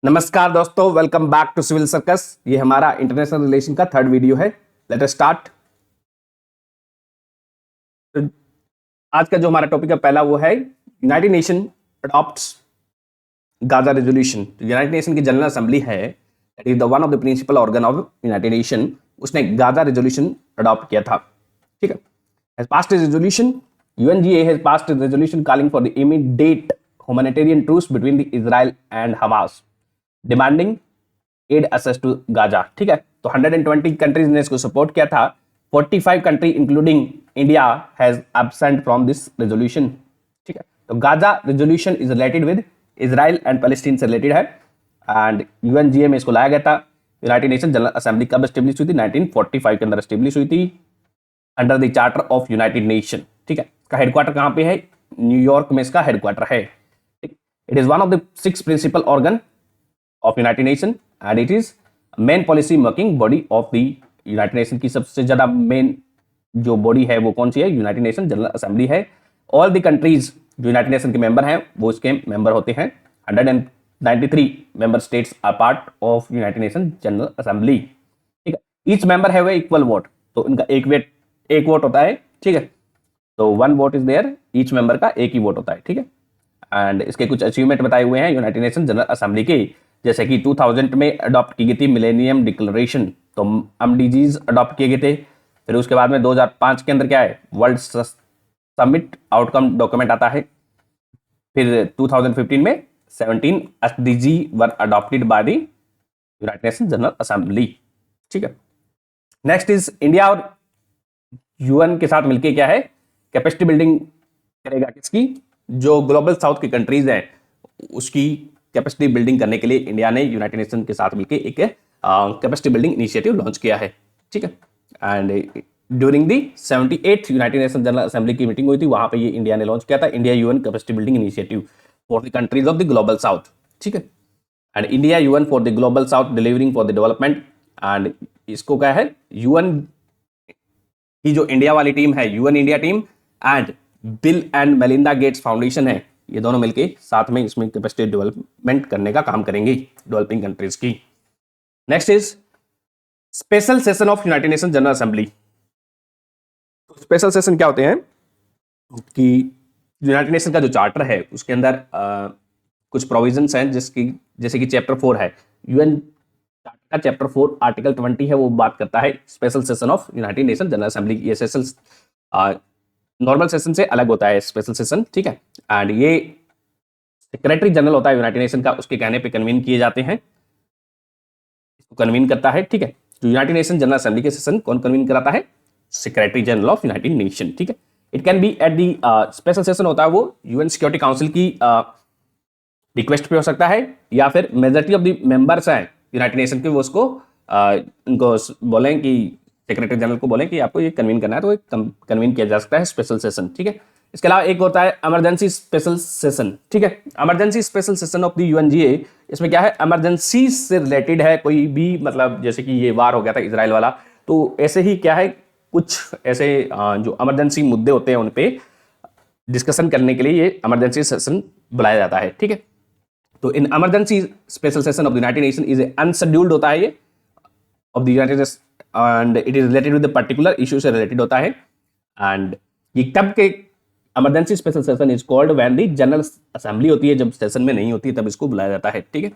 नमस्कार दोस्तों, welcome back to Civil Circus. ये हमारा इंटरनेशनल रिलेशन का थर्ड वीडियो है। Let us start. आज का जो हमारा टॉपिक है पहला वो है United Nation adopts Gaza resolution. United Nation की जनरल असेंबली है, that is the one of the principal organ of United Nation. उसने गाजा रेजोल्यूशन अडॉप्ट किया था। ठीक है, has passed a resolution. UNGA has passed a resolution calling for the immediate humanitarian truce between the Israel and Hamas, demanding aid access to Gaza. ठीक है, तो 120 countries ने इसको सपोर्ट किया था। 45 country including India has absent from this resolution. ठीक है, तो Gaza resolution is related with Israel and Palestine से रिलेटेड है एंड यूएनजीए में इसको लाया गया था। यूनाइटेड नेशन जनरल असेंबली कब एस्टेब्लिश हुई थी? 1945 के अंदर एस्टेब्लिश हुई थी under the charter of United nation. ठीक है, इसका हेडक्वार्टर कहां पे है? न्यूयॉर्क में इसका हेडक्वार्टर है। It is one of the 6 principal organ of United Nation and it is main policy making body of the United Nation की सबसे ज्यादा मेन जो बॉडी है वो कौन सी है? यूनाइटेड नेशन जनरल असेंबली है। ऑल द कंट्रीज जो यूनाइटेड नेशन के मेंबर हैं वो इसके मेंबर होते हैं। 193 member states are part of United Nation General Assembly. ठीक है, each member have a equal vote, तो इनका एक वोट होता है। ठीक है, तो 1 vote is there, each member का एक ही वोट होता है। ठीक है, एंड इसके कुछ अचीवमेंट बताए हुए हैं यूनाइटेड नेशन जनरल असेंबली के, जैसे कि 2000 में अडॉप्ट की गई थी मिलेनियम डिक्लेरेशन, तो एमडीजीज अडॉप्ट किए गए थे। फिर उसके बाद में 2005 के अंदर क्या है? वर्ल्ड समिट आउटकम डॉक्यूमेंट आता है। फिर 2015 में 17 SDG were adopted by the United Nation General Assembly. ठीक है, नेक्स्ट इज इंडिया और यूएन के साथ मिलके क्या है? कैपेसिटी बिल्डिंग करेगा किसकी? जो ग्लोबल साउथ की कंट्रीज हैं उसकी कैपेसिटी बिल्डिंग करने के लिए इंडिया ने यूनाइटेड नेशन के साथ मिलकर एक कैपेसिटी बिल्डिंग इनिशिएटिव लॉन्च किया है। ठीक है, and during the 78th United Nation General assembly की मीटिंग हुई थी, वहां पे ये इंडिया ने लॉन्च किया था, India UN capacity building initiative for the countries of the global south. ठीक है, and India UN for the global south delivering for the development. And इसको क्या है? यूएन की जो इंडिया वाली टीम है, UN India team, and bill and Melinda Gates foundation है, ये दोनों मिलके साथ में इसमें कैपेसिटी डेवलपमेंट करने का काम करेंगे डेवलपिंग कंट्रीज की। Next is special session of United Nation General assembly. Special session क्या होते हैं कि यूनाइटेड नेशन का जो चार्टर है उसके अंदर कुछ प्रोविजंस हैं, जैसे कि चैप्टर 4 है यूएन चार्टर का, चैप्टर 4 आर्टिकल 20 है, वो बात करता है special session of United Nation General assembly. ये सेशन नॉर्मल सेशन से अलग होता है, स्पेशल सेशन। ठीक है, एंड ये सेक्रेटरी जनरल होता है यूनाइटेड नेशन का, उसके कहने पे कन्वीन किए जाते हैं, इसको कन्वीन करता है। ठीक है, तो यूनाइटेड नेशन जनरल असेंबली के सेशन कौन कन्वीन कराता है? Secretary general of United nation. ठीक है, it can be at the special session होता है वो यूएन सिक्योरिटी काउंसिल की रिक्वेस्ट पे हो सकता है, या फिर मेजॉरिटी ऑफ द मेंबर्स हैं यूनाइटेड नेशन के, वो उसको उनको बोलें कि सेक्रेटरी जनरल को बोलें कि आपको ये कन्वीन करना है, तो कन्वीन किया जा सकता है स्पेशल सेशन। ठीक है, इसके अलावा एक होता है इमरजेंसी स्पेशल सेशन। ठीक है, emergency special session of the UNGA, इसमें क्या है? इमरजेंसी से रिलेटेड है कोई भी, मतलब जैसे कि ये वार हो गया था इजराइल वाला, तो ऐसे ही क्या है, कुछ ऐसे जो इमरजेंसी मुद्दे होते हैं उन पे डिस्कशन करने के लिए ये इमरजेंसी सेशन बुलाया जाता है। ठीक है, तो in emergency special session of the United nation is unscheduled होता है ये of the United and it is related with the particular issue से रिलेटेड होता है। एंड ये कब के emergency special session is called when the general assembly होती है, जब सेशन में नहीं होती है तब इसको बुलाया जाता है। ठीक है,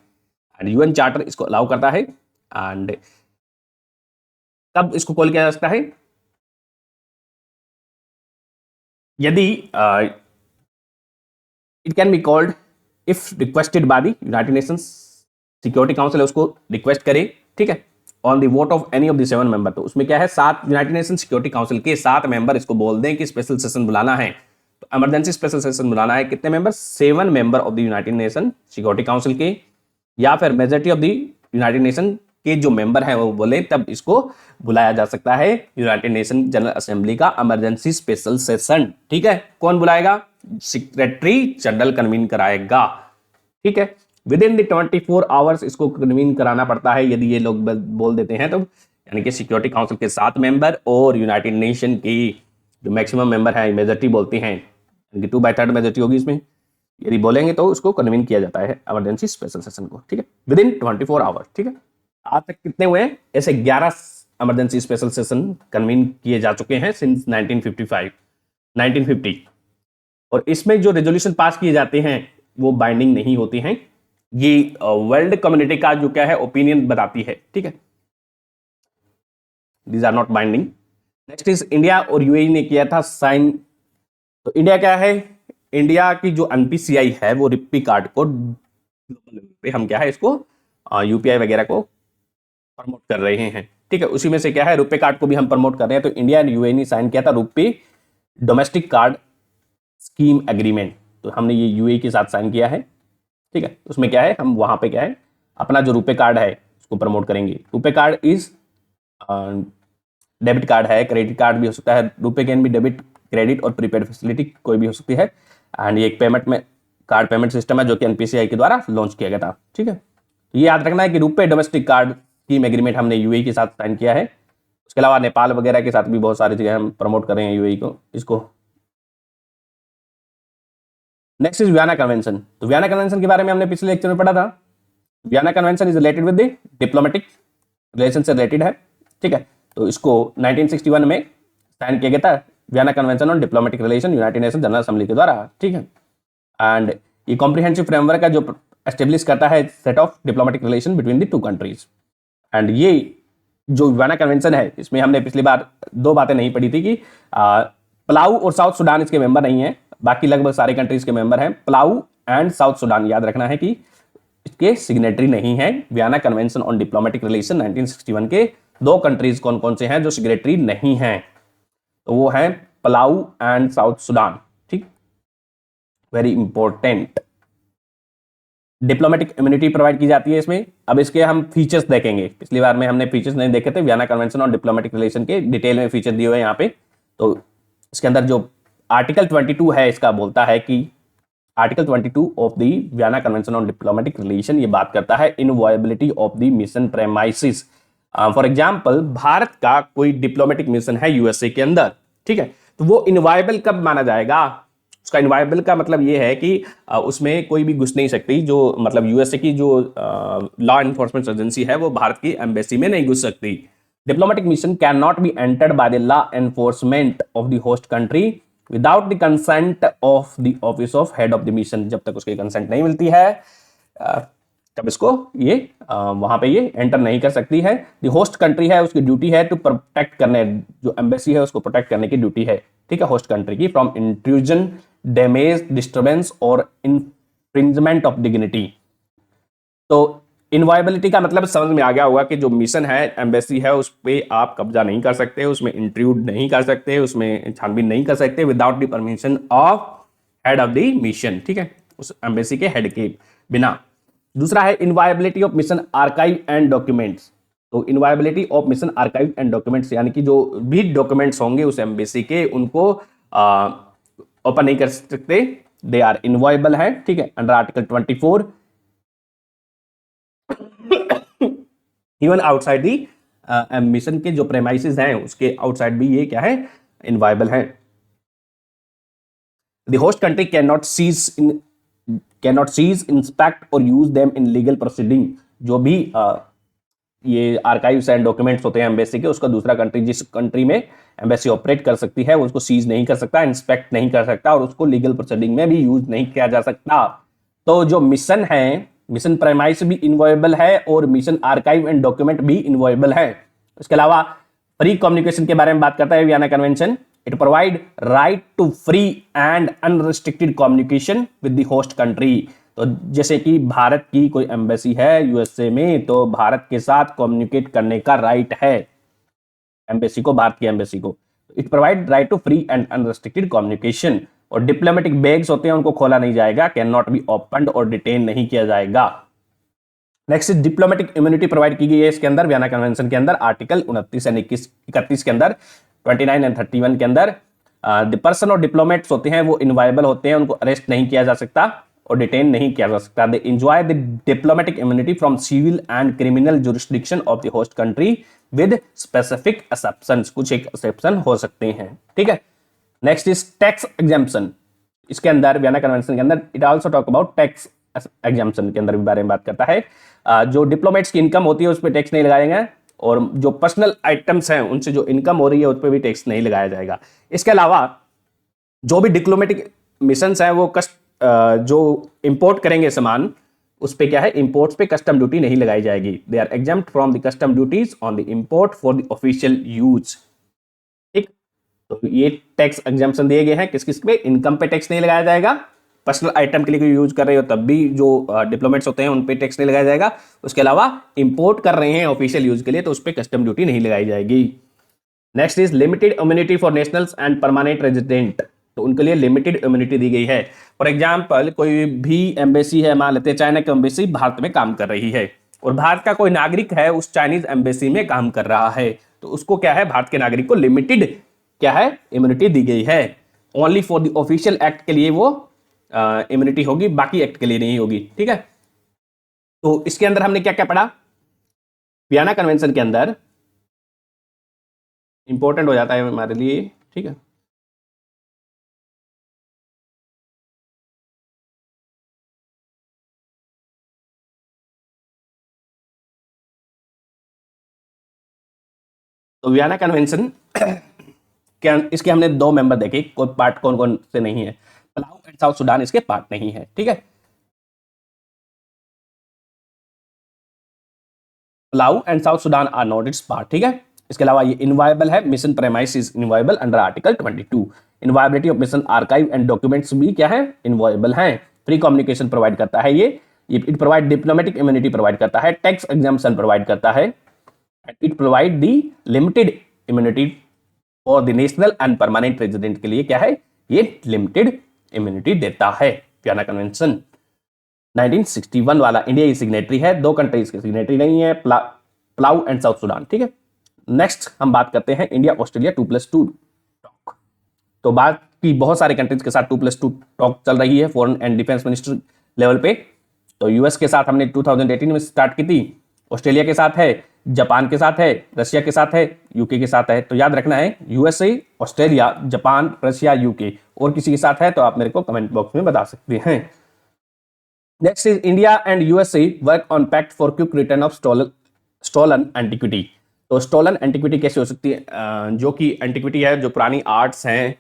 एंड यूएन चार्टर इसको अलाउ करता है। एंड कब इसको कॉल किया जा सकता है? यदि it can be called if requested by the United Nations security council उसको रिक्वेस्ट करे। ठीक है, on the vote of any of the 7 member, तो उसमें क्या है, 7 यूनाइटेड नेशन सिक्योरिटी काउंसिल के 7 मेंबर इसको बोल दें कि स्पेशल सेशन बुलाना है, तो इमरजेंसी स्पेशल सेशन बुलाना है। कितने member? 7 member of the United nation security council के, या फिर majority of the United Nation के जो मेंबर हैं वो बोले, तब इसको बुलाया जा सकता है यूनाइटेड नेशन जनरल असेंबली का इमरजेंसी स्पेशल सेशन। ठीक है, कौन बुलाएगा? सेक्रेटरी जनरल कन्वीन कराएगा। ठीक है, विद इन द 24 आवर्स इसको कन्वीन कराना पड़ता है। यदि ये लोग बोल देते हैं तो, यानी कि सिक्योरिटी काउंसिल के 7 मेंबर और यूनाइटेड नेशन की जो मैक्सिमम मेंबर है मेजॉरिटी बोलती हैं, 2/3 मेजॉरिटी होगी इसमें, यदि बोलेंगे तो उसको कन्वीन किया जाता है इमरजेंसी स्पेशल सेशन को। ठीक है, विदिन 24 आवर्स। ठीक है, आज तक कितने हुए हैं? ऐसे 11 इमरजेंसी स्पेशल सेशन कन्वीन किए जा चुके हैं सिंस 1950, और इसमें जो रेजोल्यूशन पास किए जाते हैं वो बाइंडिंग नहीं होती हैं। ये वर्ल्ड कम्युनिटी का जो क्या है ओपिनियन बताती है। ठीक है, these are not binding. Next is India और यूएई ने किया था साइन। तो इंडिया क्या है? इंडिया की जो एनपीसीआई है वो रिप्पी कार्ड को ग्लोबल लेवल पे हम क्या है इसको यूपीआई वगैरह को प्रमोट कर रहे हैं। ठीक है, उसी में से क्या है रुपे कार्ड को भी हम प्रमोट कर रहे हैं। तो इंडिया एंड यूएई ने साइन किया था RuPay domestic card scheme agreement. तो हमने ये यूएई के साथ साइन किया है। ठीक है, उसमें क्या है हम वहां पे क्या है अपना जो रुपे कार्ड है उसको प्रमोट करेंगे। RuPay card is debit card है, क्रेडिट कार्ड भी हो सकता है। रुपे कैन भी डेबिट, क्रेडिट और प्रीपेड फैसिलिटी कोई भी हो सकती है। एंड ये एक पेमेंट में कार्ड पेमेंट सिस्टम है जो कि एनपीसीआई के द्वारा लॉन्च किया गया था। ठीक है, तो ये याद रखना है कि RuPay domestic card scheme agreement हमने यूएई के साथ साइन किया है। उसके अलावा नेपाल वगैरह के साथ भी बहुत सारी जगह हम प्रमोट कर रहे हैं यूएई को इसको। Next is Vienna convention. तो वियना कन्वेंशन के बारे में हमने पिछले लेक्चर में पढ़ा था। Vienna convention is related with the diplomatic relation से रिलेटेड है। ठीक है, तो इसको 1961 में साइन किया गया था, Vienna Convention on diplomatic relation, United Nation General assembly के द्वारा। ठीक है, एंड ये कॉम्प्रिहेंसिव फ्रेमवर्क है जो एस्टेब्लिश करता है set of diplomatic relation between the two countries. And ये जो वियना कन्वेंशन है इसमें हमने पिछली बार दो बातें नहीं पढ़ी थी कि पलाऊ और साउथ सुडान इसके मेंबर नहीं है, बाकी लगभग सारे कंट्रीज के मेंबर हैं। पलाऊ एंड साउथ सुडान याद रखना है कि इसके सिग्नेटरी नहीं है। Vienna Convention on diplomatic relation 1961 के दो कंट्रीज कौन कौन से हैं जो सिग्नेटरी नहीं हैं? तो वो है पलाऊ एंड साउथ सुडान। ठीक, very important. Diplomatic immunity provide की जाती है इसमें। अब इसके हम फीचर्स देखेंगे, पिछली बार में हमने फीचर्स नहीं देखे थे। Vienna Convention on diplomatic relation के डिटेल में फीचर दिए हुए हैं यहाँ पे। तो इसके अंदर जो आर्टिकल 22 है इसका बोलता है कि article 22 of the Vienna Convention on diplomatic relation ये बात करता है inviolability of the mission premises. For example Bharat का कोई डिप्लोमेटिक मिशन है यूएसए के अंदर। ठीक है, तो वो इनवायबल कब माना जाएगा? उसका इनवायबल का मतलब ये है कि उसमें कोई भी घुस नहीं सकती। जो मतलब यूएसए की जो लॉ एनफोर्समेंट एजेंसी है वो भारत की एम्बेसी में नहीं घुस सकती। Diplomatic mission can not be entered by the law enforcement of the host country without the consent of the office of head of the mission. जब तक उसकी कंसेंट नहीं मिलती है तब इसको ये वहां पे ये एंटर नहीं कर सकती है। द होस्ट कंट्री है उसकी ड्यूटी है टू प्रोटेक्ट करने, जो एम्बेसी है उसको प्रोटेक्ट करने की ड्यूटी है। ठीक है, होस्ट कंट्री की फ्रॉम इंट्रूजन, डैमेज, डिस्टर्बेंस और इन्फ्रिंजमेंट ऑफ डिग्निटी। तो इनवायबिलिटी का मतलब समझ में आ गया होगा कि जो मिशन है एम्बेसी है उस पर आप कब्जा नहीं कर सकते, उसमें इंट्रूड नहीं कर सकते, उसमें छानबीन नहीं कर सकते without the permission of head of the mission. ठीक है, उस एम्बेसी के हेड के बिना। दूसरा है inviolability of mission archive and documents. तो inviolability of mission archive and documents यानी कि जो भी डॉक्यूमेंट्स होंगे उस एम्बेसी के उनको ओपन नहीं कर सकते, दे आर इनवायबल है। ठीक है, under article 24 even outside the mission के जो प्रेमाइसेस हैं उसके आउटसाइड भी ये क्या है इनवायबल है। The host country can not seize, inspect और use them in legal proceeding. जो भी ये आर्काइव्स एंड डॉक्यूमेंट्स होते हैं एम्बेसी के उसका दूसरा कंट्री जिस कंट्री में एम्बेसी ऑपरेट कर सकती है उसको सीज नहीं कर सकता, इंस्पेक्ट नहीं कर सकता और उसको लीगल प्रोसीडिंग में भी यूज नहीं किया जा सकता। तो जो मिशन है, मिशन प्रेमाइस भी इनवॉयबल है और मिशन आर्काइव एंड डॉक्यूमेंट भी इनवॉयबल है। इसके अलावा फ्री कम्युनिकेशन के बारे में बात करता है Vienna Convention. It provide right to free and unrestricted communication with the host country. तो जैसे कि भारत की कोई एम्बेसी है यूएसए में तो भारत के साथ कम्युनिकेट करने का राइट है एम्बेसी को, भारत की एम्बेसी को। It provide right to free and unrestricted communication. और डिप्लोमेटिक बैग्स होते हैं उनको खोला नहीं जाएगा, कैन नॉट बी ओपनड और डिटेन नहीं किया जाएगा। नेक्स्ट डिप्लोमेटिक इम्यूनिटी प्रोवाइड की गई है इसके अंदर वियना कन्वेंशन के अंदर आर्टिकल 29 एंड 31 के अंदर, 29 एंड 31 के अंदर। द पर्सन और डिप्लोमेट्स होते हैं वो इनवायबल होते हैं, उनको अरेस्ट नहीं किया जा सकता और डिटेन नहीं किया जा सकता। They enjoy the diplomatic immunity from civil and criminal jurisdiction of the host country with specific exceptions. कुछ एक एक्सेप्शन हो सकते हैं। ठीक है, नेक्स्ट इज टैक्स एग्जेम्पशन। इसके अंदर वियना कन्वेंशन के अंदर it also talk about tax exemption के अंदर भी बारे में बात करता है। जो डिप्लोमेट्स की इनकम होती है उस पर टैक्स नहीं लगाएंगे, और जो पर्सनल आइटम्स हैं उनसे जो इनकम हो रही है उस पर भी टैक्स नहीं लगाया जाएगा। इसके अलावा जो भी डिप्लोमेटिक मिशंस हैं वो जो इंपोर्ट करेंगे सामान, उस पे क्या है, इंपोर्ट्स पे कस्टम ड्यूटी नहीं लगाई जाएगी। They are exempt from the custom duties on the import for the official use. ठीक, तो ये टैक्स एग्जम्पशन दिए गए हैं। किस किस पे? इनकम पे टैक्स नहीं लगाया जाएगा, पर्सनल आइटम के लिए कोई यूज कर रहे हो तब भी जो डिप्लोमेट्स होते हैं उन पे टैक्स नहीं लगाया जाएगा। उसके अलावा इंपोर्ट कर रहे हैं ऑफिशियल यूज के लिए तो उस पर कस्टम ड्यूटी नहीं लगाई जाएगी। Next is limited immunity for nationals and permanent resident. तो उनके लिए लिमिटेड इम्यूनिटी दी गई है। फॉर एग्जाम्पल कोई भी एम्बेसी है, मान लेते हैं चाइना की एम्बेसी भारत में काम कर रही है और भारत का कोई नागरिक है उस चाइनीज एम्बेसी में काम कर रहा है, तो उसको क्या है, भारत के नागरिक को लिमिटेड क्या है, इम्यूनिटी दी गई है। Only for the official act के लिए वो इम्यूनिटी होगी, बाकी एक्ट के लिए नहीं होगी। ठीक है, तो इसके अंदर हमने क्या क्या पढ़ा? वियना कन्वेंशन के अंदर इंपॉर्टेंट हो जाता है हमारे लिए। ठीक है, तो वियना कन्वेंशन क्या, इसके हमने दो मेंबर देखे, कोई पार्ट कौन कौन से नहीं है। पलाऊ एंड साउथ सुडान इसके पार्ट नहीं है। ठीक है, Palau and South Sudan are not its part. ठीक है, इसके अलावा ये इनवायबल है, mission premise is inviolable under article 22। Inviolability of mission archive and documents भी क्या है, इनवायबल है। फ्री कम्युनिकेशन प्रोवाइड करता है ये it provide diplomatic immunity provide करता है, टैक्स एग्जाम्पशन प्रोवाइड करता है, it provide the limited immunity और the national and permanent resident के लिए क्या है, ये लिमिटेड इम्यूनिटी देता है। वियना कन्वेंशन 1961 वाला, इंडिया की सिग्नेटरी है, दो कंट्रीज की सिग्नेटरी नहीं है, पलाऊ एंड साउथ सुडान। ठीक है, नेक्स्ट हम बात करते हैं इंडिया ऑस्ट्रेलिया 2+2 टॉक। तो बात की बहुत सारे कंट्रीज के साथ 2+2 टॉक चल रही है foreign and defence minister level पे। तो यूएस के साथ हमने 2018 में स्टार्ट की थी, ऑस्ट्रेलिया के साथ है, जापान के साथ है, रशिया के साथ है, यूके के साथ है। तो याद रखना है USA, Australia, Japan, Russia, UK, और किसी के साथ है तो आप मेरे को कमेंट बॉक्स में बता सकते हैं। Next is India and USA work on pact for quick return of stolen antiquity. तो स्टोलन एंटिक्विटी कैसे हो सकती है? जो कि एंटिक्विटी है, जो पुरानी आर्ट्स हैं,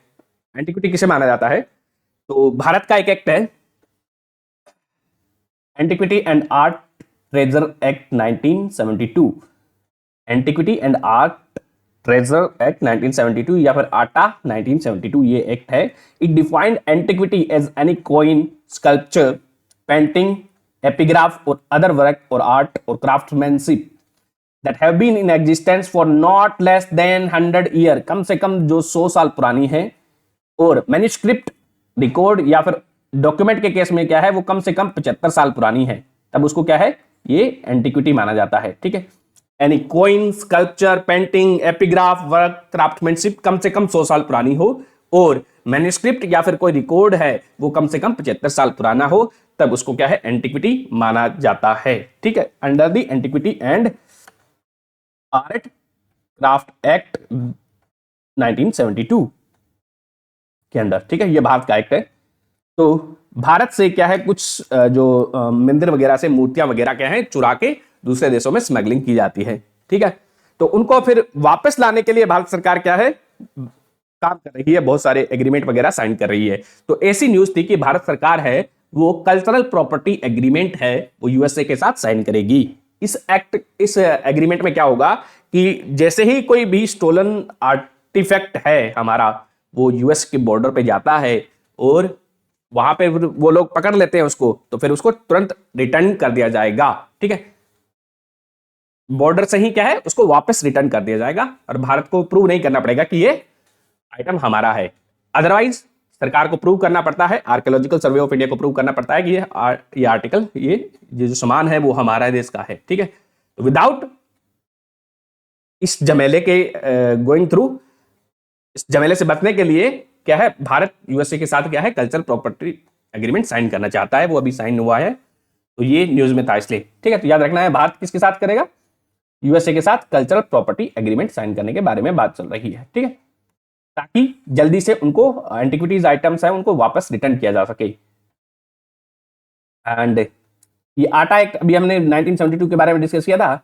एंटिक्विटी किसे माना जाता है? तो भारत का एक एक्ट है, antiquity and art treasure act 1972। Antiquity and art treasure act 1972 या फिर आटा 1972 ये एक्ट है। It defined antiquity as any coin, sculpture, painting, epigraph or other work or art or craftsmanship that have been in existence for not less than 100 year, कम से कम जो 100 साल पुरानी है, और मैन्युस्क्रिप्ट, रिकॉर्ड या फिर डॉक्यूमेंट के केस में क्या है, वो कम से कम 75 साल पुरानी है, तब उसको क्या है, ये एंटिक्विटी माना जाता है। ठीक है, any coin, sculpture, painting, epigraph, work, craftsmanship कम से कम 100 साल पुरानी हो, और मैन्युस्क्रिप्ट या फिर कोई रिकॉर्ड है वो कम से कम 75 साल पुराना हो, तब उसको क्या है, एंटिक्विटी माना जाता है। ठीक है, under the antiquity and art craft act 1972 के अंदर। ठीक है, ये भारत का एक्ट है। तो भारत से क्या है, कुछ जो मंदिर वगैरह से मूर्तियां वगैरह क्या है, चुरा के दूसरे देशों में स्मगलिंग की जाती है। ठीक है, तो उनको फिर वापस लाने के लिए भारत सरकार क्या है, काम कर रही है, बहुत सारे एग्रीमेंट वगैरह साइन कर रही है। तो ऐसी न्यूज थी कि भारत सरकार है वो कल्चरल प्रॉपर्टी एग्रीमेंट है वो यूएसए के साथ साइन करेगी। इस एग्रीमेंट में क्या होगा कि जैसे ही कोई भी स्टोलन आर्टिफैक्ट है हमारा, वो यूएस के बॉर्डर पे जाता है और वहां पे वो लोग पकड़ लेते हैं उसको, तो फिर उसको तुरंत रिटर्न कर दिया जाएगा। ठीक है, बॉर्डर से ही क्या है, उसको वापस रिटर्न कर दिया जाएगा और भारत को प्रूव नहीं करना पड़ेगा कि ये आइटम हमारा है। अदरवाइज सरकार को प्रूव करना पड़ता है, आर्कियोलॉजिकल सर्वे ऑफ इंडिया को प्रूव करना पड़ता है कि ये आर्टिकल, ये जो सामान है वो हमारा देश का है। ठीक है, तो विदाउट इस झमेले के गोइंग थ्रू, इस झमेले से बचने के लिए क्या है, भारत यूएसए के साथ क्या है, कल्चरल प्रॉपर्टी एग्रीमेंट साइन करना चाहता है, वो अभी साइन हुआ है। तो ये न्यूज में था इसलिए। ठीक है, तो याद रखना है भारत किसके साथ करेगा, यूएसए के साथ कल्चरल प्रॉपर्टी एग्रीमेंट साइन करने के बारे में बात चल रही है। ठीक है, ताकि जल्दी से उनको एंटिक्विटीज आइटम्स है उनको वापस रिटर्न किया जा सके। एंड ये आटा एक्ट अभी हमने 1972 के बारे में डिस्कस किया था,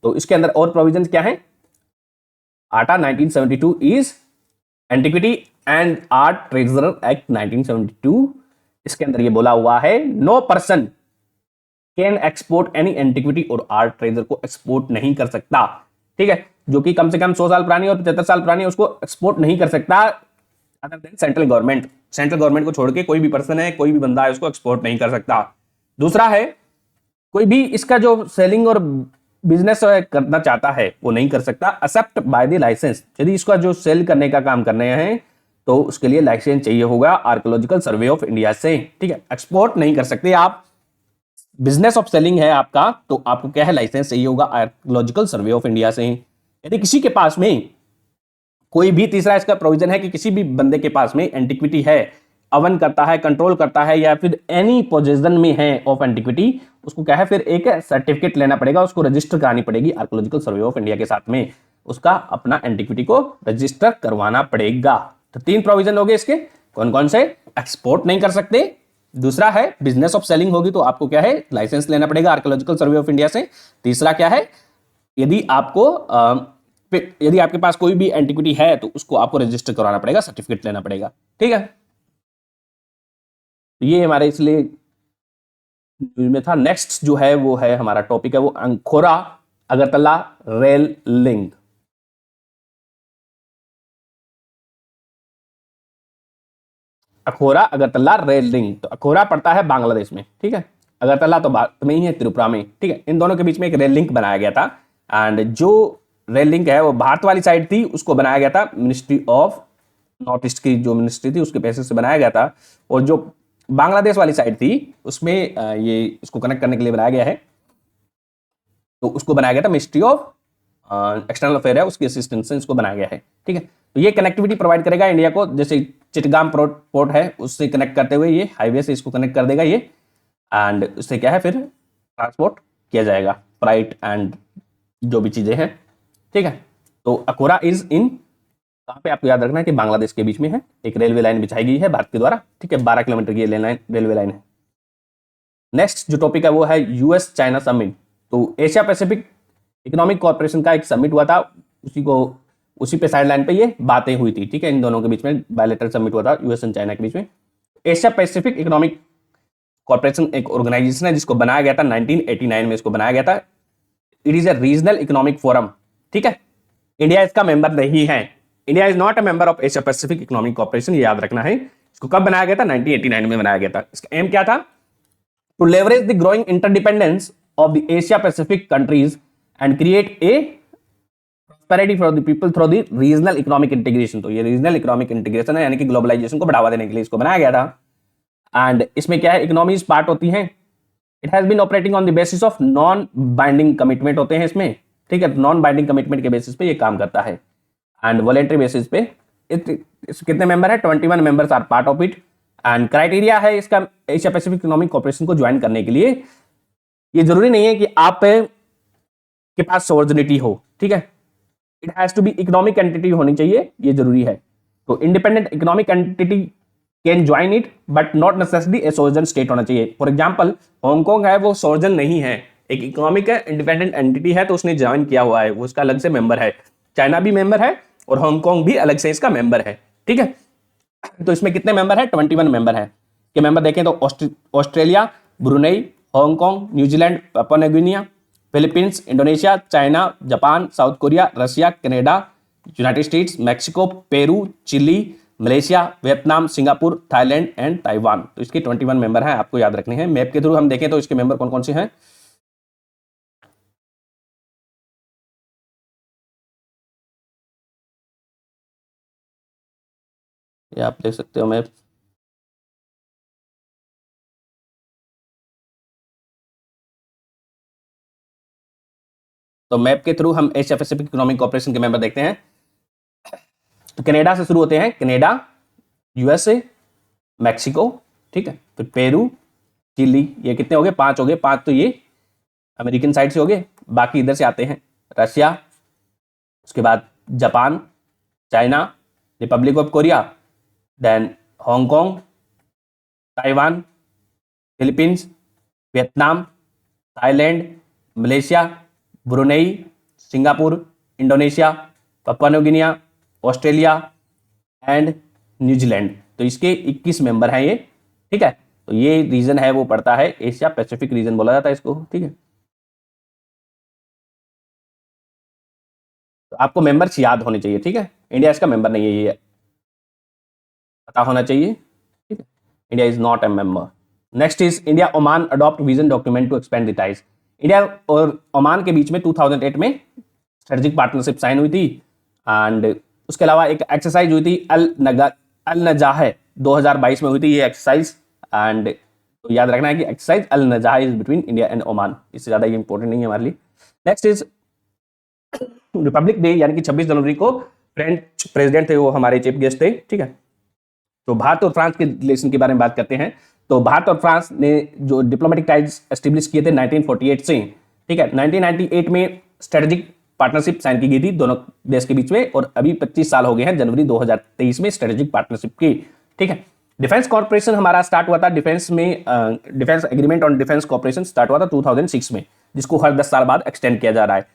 तो इसके अंदर और प्रोविजन क्या है? AATA 1972 is antiquity and art treasurer act 1972, इसके अंदर ये बोला हुआ है no person can export any antiquity or art treasure को एक्सपोर्ट नहीं कर सकता, ठीक है, जो कि कम से कम 100 साल पुरानी और 75 साल पुरानी, उसको एक्सपोर्ट नहीं कर सकता other than central government. Central government को छोड़ के कोई भी पर्सन है, कोई भी बंदा है, उसको एक्सपोर्ट नहीं कर सकता। दूसरा है, कोई भी इसका जो सेलिंग और बिजनेस करना चाहता है वो नहीं कर सकता एक्सेप्ट बाय द लाइसेंस। यदि इसका जो सेल करने का काम करने हैं तो उसके लिए लाइसेंस चाहिए होगा आर्कियोलॉजिकल सर्वे ऑफ इंडिया से, ठीक है। एक्सपोर्ट नहीं कर सकते आप, बिजनेस ऑफ सेलिंग है आपका, तो आपको क्या है, लाइसेंस चाहिए होगा आर्कियोलॉजिकल सर्वे ऑफ इंडिया से। यदि किसी के पास में कोई भी, तीसरा इसका प्रोविजन है कि किसी भी बंदे के पास में एंटिक्विटी है, अवन करता है, कंट्रोल करता है, या फिर एनी पोजीशन में है ऑफ एंटिक्विटी, उसको क्या है, फिर एक सर्टिफिकेट लेना पड़ेगा, उसको रजिस्टर करानी पड़ेगी आर्कियोलॉजिकल सर्वे ऑफ इंडिया के साथ में, उसका अपना एंटिक्विटी को रजिस्टर करवाना पड़ेगा। तो 3 प्रोविजन हो गए इसके, कौन कौन से? एक्सपोर्ट नहीं कर सकते, दूसरा है बिजनेस ऑफ सेलिंग होगी तो आपको क्या है, लाइसेंस लेना पड़ेगा आर्कियोलॉजिकल सर्वे ऑफ इंडिया से, तीसरा क्या है, यदि आपको यदि आपके पास कोई भी एंटिक्विटी है तो उसको आपको रजिस्टर कराना पड़ेगा, सर्टिफिकेट लेना पड़ेगा, ठीक है। ये हमारे इसलिए न्यूज में था। नेक्स्ट जो है वो है हमारा टॉपिक है वो Akhaura Agartala rail link. Akhaura Agartala rail link, तो अखोरा पड़ता है बांग्लादेश में, ठीक है, अगरतला तो भारत में ही है, त्रिपुरा में, ठीक है। इन दोनों के बीच में एक रेल लिंक बनाया गया था, एंड जो रेल लिंक है वो भारत वाली साइड थी, उसको बनाया गया था मिनिस्ट्री ऑफ नॉर्थ ईस्ट की जो मिनिस्ट्री थी उसके पैसे से बनाया गया था, और जो बांग्लादेश वाली साइड थी उसमें ये इसको कनेक्ट करने के लिए बनाया गया है, तो उसको बनाया गया था मिनिस्ट्री ऑफ एक्सटर्नल अफेयर है, उसकी असिस्टेंस से इसको बनाया गया है, ठीक है। तो ये कनेक्टिविटी प्रोवाइड करेगा इंडिया को, जैसे चिटगाम पोर्ट है उससे कनेक्ट करते हुए ये हाईवे से इसको कनेक्ट कर देगा ये, एंड उससे क्या है फिर ट्रांसपोर्ट किया जाएगा, फ्राइट एंड जो भी चीजें हैं, ठीक है। तो अकोरा इज इन, कहाँ पे आपको याद रखना है कि बांग्लादेश के बीच में है, एक रेलवे लाइन बिछाई गई है भारत के द्वारा, ठीक है, 12 किलोमीटर की रेलवे लाइन है। नेक्स्ट जो टॉपिक है वो है यूएस चाइना समिट। तो एशिया पैसिफिक इकोनॉमिक कॉर्पोरेशन का एक समिट हुआ था, उसी पे साइड लाइन पे ये बातें हुई थी, ठीक है, इन दोनों के बीच में बायलैटरल समिट हुआ था यूएस एंड चाइना के बीच में। एशिया पैसिफिक इकोनॉमिक कॉर्पोरेशन एक ऑर्गेनाइजेशन है जिसको बनाया गया था 1989 में, इसको बनाया गया था। It is a regional economic forum, ठीक है, इंडिया इसका मेंबर नहीं है, India is not a member of Asia Pacific Economic corporation, ये याद रखना है। इसको कब बनाया गया था? 1989 में बनाया गया था। इसका एम क्या था? To leverage the growing interdependence of the Asia Pacific countries and create a prosperity for the people through the regional economic integration। तो ये रीजनल इकोनॉमिक इंटीग्रेशन है, यानी कि ग्लोबलाइजेशन को बढ़ावा देने के लिए इसको बनाया गया था। एंड इसमें क्या है, इकोनॉमीज पार्ट होती हैं, it has been operating on the basis of non binding commitment होते हैं इसमें, ठीक है, नॉन बाइंडिंग कमिटमेंट के बेसिस पे ये काम करता है, एंड वॉलेंट्री बेसिस पे। कितने मेंबर है? 21 members are part of it. And criteria है इसका एशिया पैसिफिक इकोनॉमिक कॉर्पोरेशन को ज्वाइन करने के लिए, ये जरूरी नहीं है कि आप के पास सॉवर्जिनिटी हो, ठीक है, it has to be economic entity होनी चाहिए, ये जरूरी है। तो independent economic entity can join it but not necessary a sovereign state होना चाहिए। फॉर एग्जांपल हांगकांग है, वो सोवर्जन नहीं है, एक इकोनॉमिक है, इंडिपेंडेंट एंटिटी है, तो उसने ज्वाइन किया हुआ है, वो उसका अलग से मेंबर है। चाइना भी मेंबर है और हांगकांग भी अलग से इसका मेंबर है, ठीक है। तो इसमें कितने मेंबर है? 21 मेंबर है। के मेंबर देखें तो Australia, Brunei, Hong Kong, New Zealand, Papua New Guinea, Philippines, Indonesia, China, Japan, South Korea, Russia, Canada, United States, Mexico, Peru, Chile, Malaysia, Vietnam, Singapore, Thailand and Taiwan. तो इसके 21 मेंबर हैं, आपको याद रखने हैं। मैप के थ्रू हम देखें तो इसके मेंबर कौन कौन से हैं? ये आप देख सकते हो मैप। तो मैप के थ्रू हम एशिया पैसिफिक इकोनॉमिक कॉर्पोरेशन के मेंबर देखते हैं। तो कनाडा से शुरू होते हैं, कनाडा, यूएसए, मैक्सिको, ठीक है, फिर पेरू, चिली, ये कितने हो गए? 5 हो गए। 5 तो ये अमेरिकन साइड से हो गए, बाकी इधर से आते हैं, रशिया, उसके बाद Japan, China, Republic of Korea, then Hong Kong, Taiwan, Philippines, Vietnam, Thailand, Malaysia, Brunei, Singapore, Indonesia, Papua New Guinea, Australia and New Zealand. तो इसके 21 मेंबर हैं ये, ठीक है। तो ये रीजन है वो पड़ता है एशिया पैसिफिक रीजन बोला जाता है इसको, ठीक है। तो आपको मेंबर्स याद होने चाहिए, ठीक है। इंडिया इसका मेंबर नहीं है, ये पता होना चाहिए, ठीक है। India is not a member. Next is India Oman adopt vision document to expand the ties. India और ओमान के बीच में 2008 में स्ट्रेटेजिक पार्टनरशिप साइन हुई थी। एंड उसके अलावा एक एक्सरसाइज हुई थी अल नजाह 2022 में हुई थी ये एक्सरसाइज। एंड तो याद रखना है कि exercise Al Najah is between India and Oman, इससे ज्यादा ये इंपॉर्टेंट नहीं है हमारे लिए। नेक्स्ट इज रिपब्लिक डे, यानी कि 26 जनवरी को फ्रेंच प्रेसिडेंट थे, वो हमारे चीफ गेस्ट थे, ठीक है। तो भारत और फ्रांस के रिलेशन के बारे में बात करते हैं। तो भारत और फ्रांस ने जो डिप्लोमेटिक टाइज एस्टेब्लिश किए थे 1948 से, ठीक है। 1998 में स्ट्रेटेजिक पार्टनरशिप साइन की गई थी दोनों देश के बीच में, और अभी 25 साल हो गए हैं जनवरी 2023 में स्ट्रेटेजिक पार्टनरशिप की, ठीक है। डिफेंस कॉर्पोरेशन हमारा स्टार्ट हुआ था, डिफेंस में defence agreement on defence corporation start हुआ था 2006 में, जिसको हर 10 साल बाद एक्सटेंड किया जा रहा है,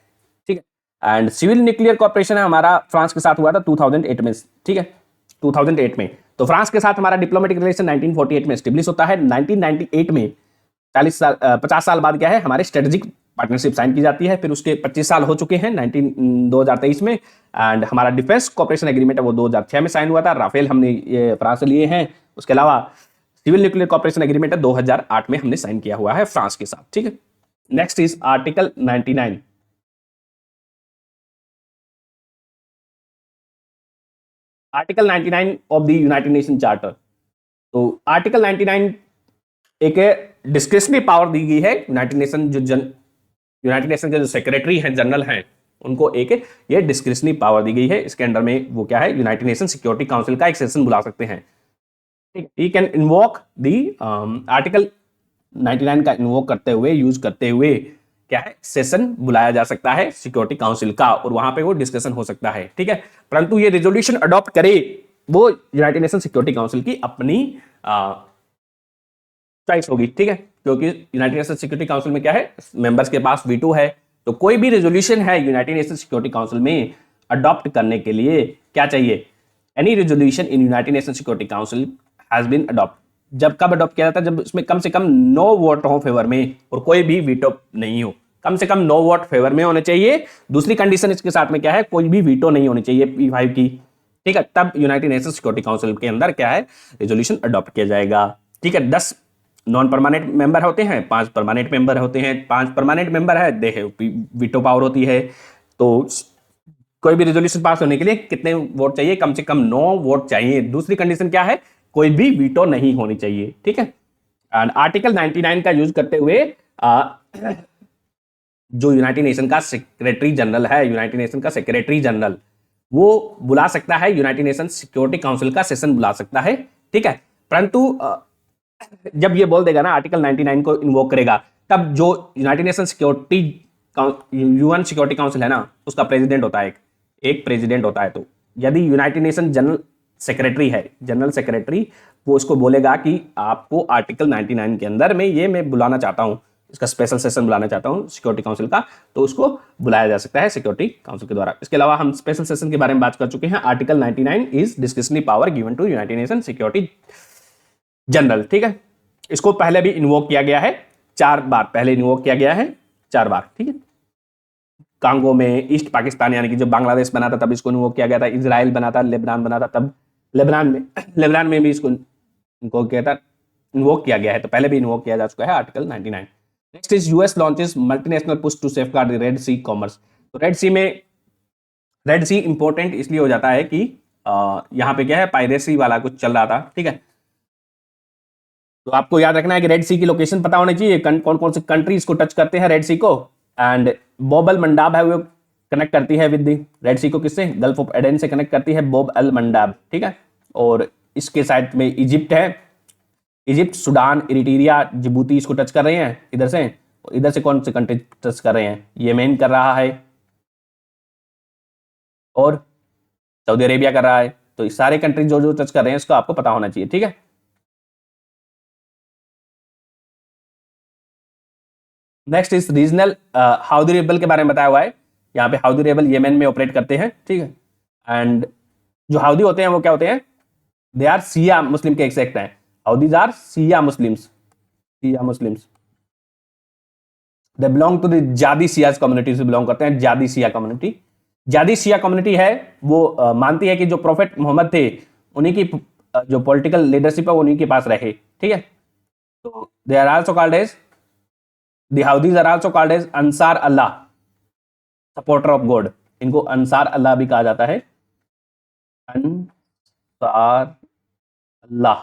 ठीक है। एंड सिविल न्यूक्लियर कॉर्पोरेशन है हमारा फ्रांस के साथ हुआ था 2008 में, ठीक है, 2008 में। तो फ्रांस के साथ हमारा डिप्लोमेटिक रिलेशन 1948 में स्टेब्लिश होता है। 1998 में 50 साल बाद क्या है, हमारे स्ट्रेटेजिक पार्टनरशिप साइन की जाती है। फिर उसके 25 साल हो चुके हैं 2023 में। एंड हमारा डिफेंस कॉर्पोरेशन एग्रीमेंट है वो 2006 में साइन हुआ था, राफेल हमने ये फ्रांस से लिए हैं। उसके अलावा सिविल न्यूक्लियर कॉर्पोरेशन एग्रीमेंट है 2008 में हमने साइन किया हुआ है फ्रांस के साथ, ठीक है। Next is article 99। Article 99 of the United nation charter. तो आर्टिकल 99 एक डिस्क्रिशनरी पावर दी गई है यूनाइटेड नेशन यूनाइटेड नेशन के जो सेक्रेटरी हैं, जनरल हैं, उनको एक ये डिस्क्रिशनरी पावर दी गई है। इसके अंडर में वो क्या है, यूनाइटेड नेशन सिक्योरिटी काउंसिल का एक सेशन बुला सकते हैं। He can invoke the article 99 का इन्वोक करते हुए, यूज करते हुए क्या है, सेशन बुलाया जा सकता है सिक्योरिटी काउंसिल का, और वहां पे वो डिस्कशन हो सकता है, ठीक है। परंतु ये रेजोल्यूशन अडॉप्ट करे वो यूनाइटेड नेशन सिक्योरिटी काउंसिल की अपनी चॉइस होगी, ठीक है। क्योंकि यूनाइटेड नेशन सिक्योरिटी काउंसिल में क्या है, मेंबर्स के पास वीटो है। तो कोई भी रेजोल्यूशन है यूनाइटेड नेशन सिक्योरिटी काउंसिल में अडॉप्ट करने के लिए क्या चाहिए, any resolution in united nation security council has been adopt. जब कब अडॉप्ट किया जाता है, जब उसमें कम से कम 9 वोट हो फेवर में और कोई भी वीटो नहीं हो। कम से कम 9 वोट फेवर में होने चाहिए। दूसरी कंडीशन इसके साथ में क्या है, कोई भी वीटो नहीं होनी चाहिए P5 की, ठीक है। तब यूनाइटेड नेशन सिक्योरिटी काउंसिल के अंदर क्या है, रेजोल्यूशन अडॉप्ट किया जाएगा, ठीक है। 10 नॉन परमानेंट मेंबर होते हैं, 5 परमानेंट मेंबर होते हैं। 5 परमानेंट मेंबर है, दे हैव वीटो पावर होती है। तो कोई भी रेजोल्यूशन पास होने के लिए कितने वोट चाहिए, कम से कम 9 वोट चाहिए। दूसरी कंडीशन क्या है, कोई भी वीटो नहीं होनी चाहिए, ठीक है। एंड आर्टिकल 99 का यूज करते हुए जो यूनाइटेड नेशन का सेक्रेटरी जनरल है, यूनाइटेड नेशन का सेक्रेटरी जनरल, वो बुला सकता है यूनाइटेड नेशन सिक्योरिटी काउंसिल का सेशन बुला सकता है, ठीक है। परंतु जब ये बोल देगा ना, आर्टिकल 99 को इन्वोक करेगा, तब जो United nation security UN security council है ना, उसका प्रेसिडेंट होता है, एक प्रेसिडेंट होता है। तो यदि यूनाइटेड नेशन जनरल सेक्रेटरी है, जनरल सेक्रेटरी, वो उसको बोलेगा कि आपको आर्टिकल 99 के अंदर में ये मैं बुलाना चाहता हूं, इसका स्पेशल सेशन बुलाना चाहता हूं सिक्योरिटी काउंसिल का, तो उसको बुलाया जा सकता है सिक्योरिटी काउंसिल के द्वारा। इसके अलावा हम स्पेशल सेशन के बारे में बात कर चुके हैं। Article 99 is discretionary power given to united nation security general, ठीक है। इसको पहले भी इन्वोक किया गया है, 4 बार पहले इन्वोक किया गया है, 4 बार, ठीक है। कांगो में, ईस्ट पाकिस्तान यानी कि जब बांग्लादेश बना था तब इसको इन्वोक किया गया था, इजराइल बना था, लेबनान बना था तब लेबनान में भी इसको इनको क्या था, इन्वोक किया गया है। तो पहले भी इन्वोक किया जा चुका है article 99। Next is US launches multinational push to safeguard the red sea commerce. तो रेड सी में, रेड सी इंपॉर्टेंट इसलिए हो जाता है कि यहाँ पे क्या है, पायरेसी वाला कुछ चल रहा था, ठीक है। तो आपको याद रखना है कि रेड सी की लोकेशन पता होनी चाहिए, कौन कौन से कंट्रीज को टच करते हैं रेड सी को। एंड बोब अल मंडाब है वो कनेक्ट करती है विद रेड सी को, किससे, गल्फ ऑफ एडन से कनेक्ट करती है बोब अल मंडाब, ठीक है। और इसके साइड में इजिप्ट है, इजिप्ट, सूडान, इरिट्रिया, जिबूती इसको टच कर रहे हैं इधर से। इधर से कौन से कंट्री टच कर रहे हैं, येमेन कर रहा है और सऊदी अरेबिया कर रहा है। तो इस सारे कंट्री जो जो टच कर रहे हैं इसको आपको पता होना चाहिए, ठीक है। नेक्स्ट इज रीजनल हाउदी रेबल के बारे में बताया हुआ है। यहाँ पे हाउदी रेबल येमेन में ऑपरेट करते हैं, ठीक है। एंड जो हाउदी होते हैं वो क्या होते हैं, दे आर सिया मुस्लिम के एक सेक्ट हैं। Houthis are Shia Muslims, they belong to the Zaidi Shias community से बिलोंग करते हैं। जादी सिया कम्युनिटी, जादी सिया कम्युनिटी है वो मानती है कि जो प्रोफेट मोहम्मद थे उन्हीं की जो पॉलिटिकल लीडरशिप है वो उन्हीं के पास रहे, ठीक है। तो they are also called as, the Houthis are also called as Ansar Allah, supporter of God. इनको अंसार अल्लाह भी कहा जाता है, Ansar Allah,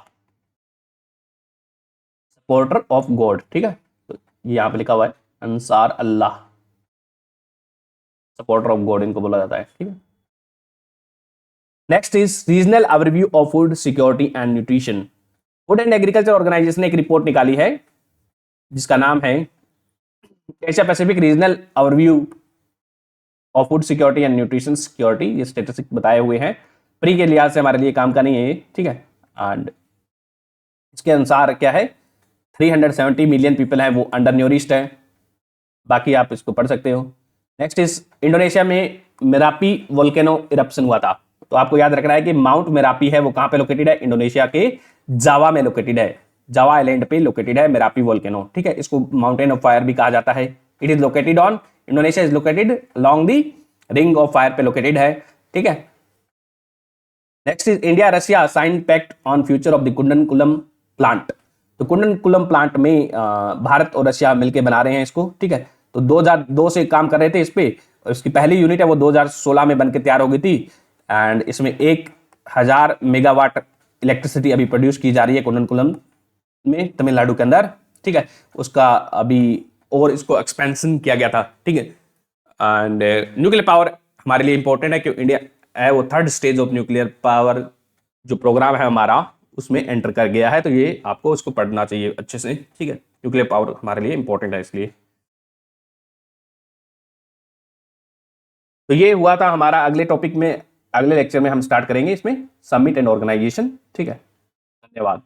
supporter of God, ठीक है। तो ये यहां पे लिखा हुआ है Ansar Allah, supporter of God इनको बोला जाता है, ठीक है। Next is regional overview of food security and nutrition. Food and agriculture organisation ने एक रिपोर्ट निकाली है जिसका नाम है Asia Pacific regional overview of food security and nutrition security. ये स्टेटिस्टिक बताए हुए हैं, प्री के लिहाज से हमारे लिए काम का नहीं है ये, ठीक है। एंड इसके अनुसार क्या है, 370 मिलियन पीपल हैं वो अंडर न्यूरिश्ड है। बाकी आप इसको पढ़ सकते हो। नेक्स्ट इज इंडोनेशिया में मेरापी वोल्केनो इरप्शन हुआ था। तो आपको याद रखना है कि माउंट मेरापी है वो कहां पे लोकेटेड है, इंडोनेशिया के जावा में लोकेटेड है, जावा आइलैंड पे लोकेटेड है मेरापी वोल्केनो, ठीक है। इसको माउंटेन ऑफ फायर भी कहा जाता है। It is located on, Indonesia is located along the ring of fire पे लोकेटेड है, ठीक है। Next is India Russia sign pact on future of the Kudankulam plant. तो कुंडनकुलम प्लांट में भारत और रशिया मिलकर बना रहे हैं इसको, ठीक है। तो 2002 से काम कर रहे थे इस पे, और इसकी पहली यूनिट है वो 2016 में बनकर तैयार हो गई थी। एंड इसमें 1000 मेगावाट इलेक्ट्रिसिटी अभी प्रोड्यूस की जा रही है कुंडनकुलम में, तमिलनाडु के अंदर, ठीक है। उसका अभी और इसको एक्सपेंशन किया गया था, ठीक है। एंड न्यूक्लियर पावर हमारे लिए इंपॉर्टेंट है क्योंकि इंडिया है वो third stage of nuclear power जो प्रोग्राम है हमारा उसमें एंटर कर गया है। तो ये आपको इसको पढ़ना चाहिए अच्छे से, ठीक है। न्यूक्लियर पावर हमारे लिए इंपॉर्टेंट है इसलिए। तो ये हुआ था हमारा, अगले टॉपिक में, अगले लेक्चर में हम स्टार्ट करेंगे इसमें समिट एंड ऑर्गेनाइजेशन, ठीक है। धन्यवाद।